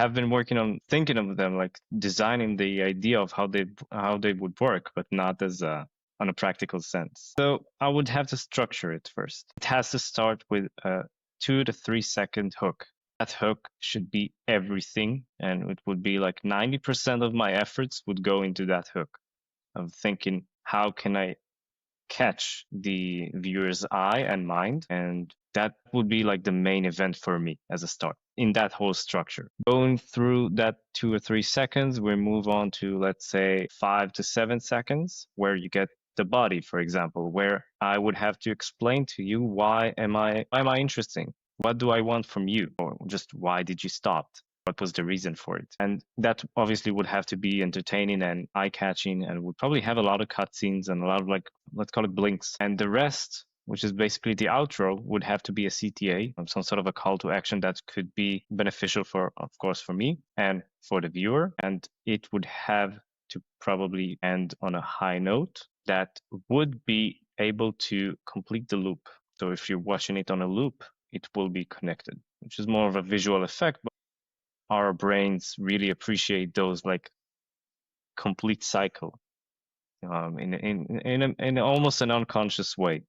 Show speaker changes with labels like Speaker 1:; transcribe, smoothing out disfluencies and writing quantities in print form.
Speaker 1: have been working on thinking of them, like designing the idea of how they would work, but not as a on a practical sense. So I would have to structure it first. It has to start with a 2 to 3 second hook. That hook should be everything, and it would be like 90% of my efforts would go into that hook of thinking, how can I catch the viewer's eye and mind? And that would be like the main event for me as a start in that whole structure. Going through that 2 or 3 seconds, we move on to, let's say, 5 to 7 seconds, where you get the body, for example, where I would have to explain to you why am I interesting? What do I want from you? Or just why did you stop? What was the reason for it? And that obviously would have to be entertaining and eye-catching, and would probably have a lot of cutscenes and a lot of, like, let's call it blinks. And the rest, which is basically the outro, would have to be a CTA, some sort of a call to action that could be beneficial for, of course, for me and for the viewer. And it would have to probably end on a high note that would be able to complete the loop. So if you're watching it on a loop, it will be connected, which is more of a visual effect, but our brains really appreciate those, like, complete cycle in almost an unconscious way.